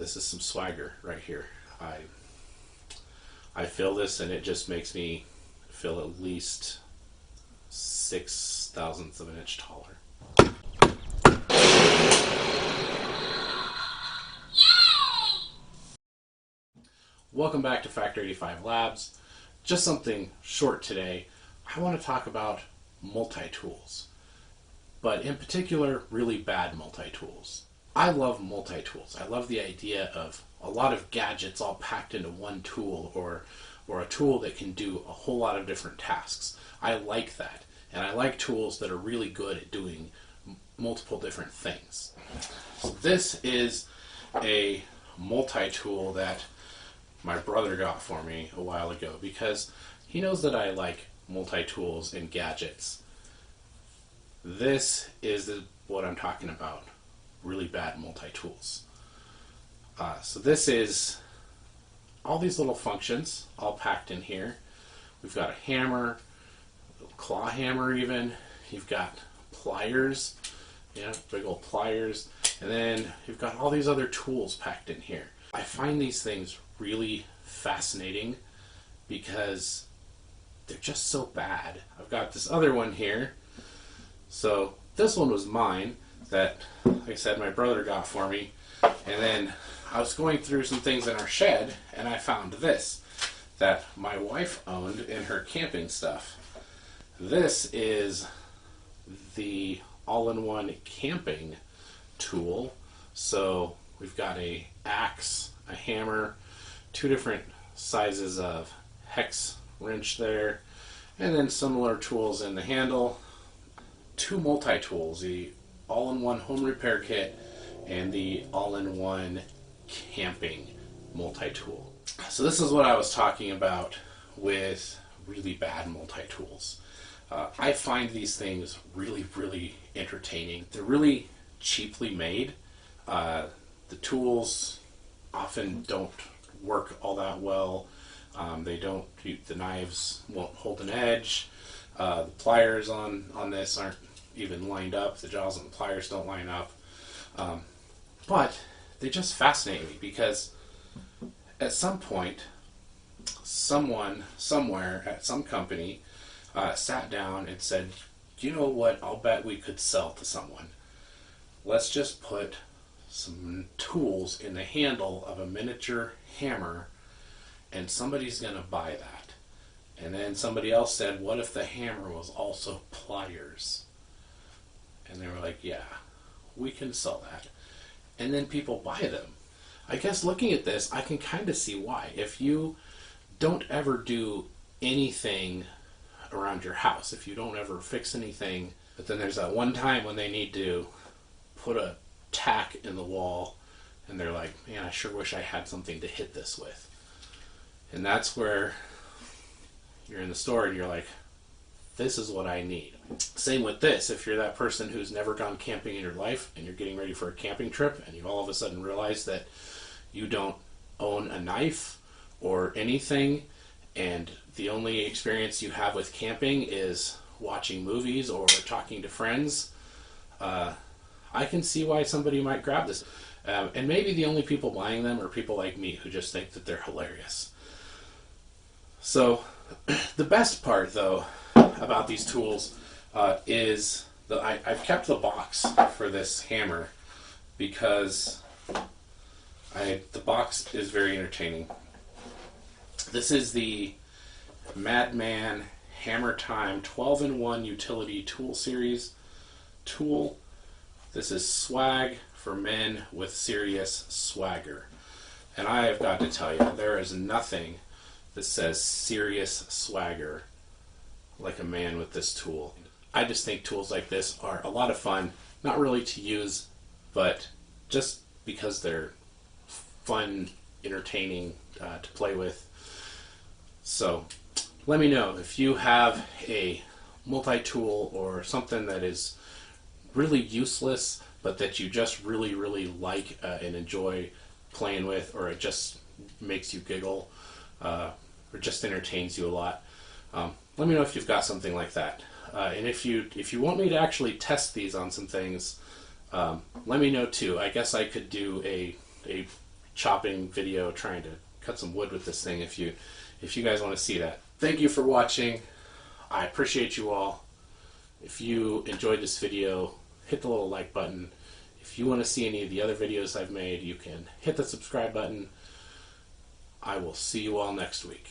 this is some swagger right here. I feel this, and it just makes me feel at least 6/1000ths of an inch taller. Welcome back to Factor 85 Labs. Just something short today. I want to talk about multi-tools, but in particular, really bad multi-tools. I love multi-tools. I love the idea of a lot of gadgets all packed into one tool, or a tool that can do a whole lot of different tasks. I like that, and I like tools that are really good at doing multiple different things. So this is a multi-tool that my brother got for me a while ago because he knows that I like multi-tools and gadgets. This is what I'm talking about. Really bad multi-tools. So this is all these little functions all packed in here. We've got a hammer, a claw hammer even. You've got pliers, big old pliers. And then you've got all these other tools packed in here. I find these things really fascinating because they're just so bad. I've got this other one here. So this one was mine that, like I said, my brother got for me. And then I was going through some things in our shed and I found this that my wife owned in her camping stuff. This is the all-in-one camping tool. So we've got a axe, a hammer, two different sizes of hex wrench there, and then similar tools in the handle. Two multi-tools, the all-in-one home repair kit and the all-in-one camping multi-tool. So this is what I was talking about with really bad multi-tools. I find these things really, really entertaining. They're really cheaply made. The tools often don't work all that well. The knives won't hold an edge. The pliers on this aren't even lined up. The jaws on the pliers don't line up. But they just fascinate me because at some point, someone, somewhere, at some company, sat down and said, you know what, I'll bet we could sell to someone. Let's just put some tools in the handle of a miniature hammer and somebody's going to buy that. And then somebody else said, what if the hammer was also pliers? And they were like, yeah, we can sell that. And then people buy them. I guess looking at this, I can kind of see why. If you don't ever do anything around your house, if you don't ever fix anything, but then there's that one time when they need to put a tack in the wall and they're like, man, I sure wish I had something to hit this with. And that's where you're in the store and you're like, this is what I need. Same with this. If you're that person who's never gone camping in your life and you're getting ready for a camping trip and you all of a sudden realize that you don't own a knife or anything, and the only experience you have with camping is watching movies or talking to friends, I can see why somebody might grab this. And maybe the only people buying them are people like me who just think that they're hilarious. So the best part, though, about these tools is that I've kept the box for this hammer because the box is very entertaining. This is the Madman Hammer Time 12-in-1 Utility Tool Series tool. This is swag for men with serious swagger. And I have got to tell you, there is nothing that says serious swagger like a man with this tool. I just think tools like this are a lot of fun, not really to use, but just because they're fun, entertaining to play with. So let me know if you have a multi-tool or something that is really useless but that you just really, really like and enjoy playing with, or it just makes you giggle or just entertains you a lot. Let me know if you've got something like that. And if you want me to actually test these on some things, let me know too. I guess I could do a chopping video trying to cut some wood with this thing if you guys want to see that. Thank you for watching. I appreciate you all. If you enjoyed this video, hit the little like button. If you want to see any of the other videos I've made, you can hit the subscribe button. I will see you all next week.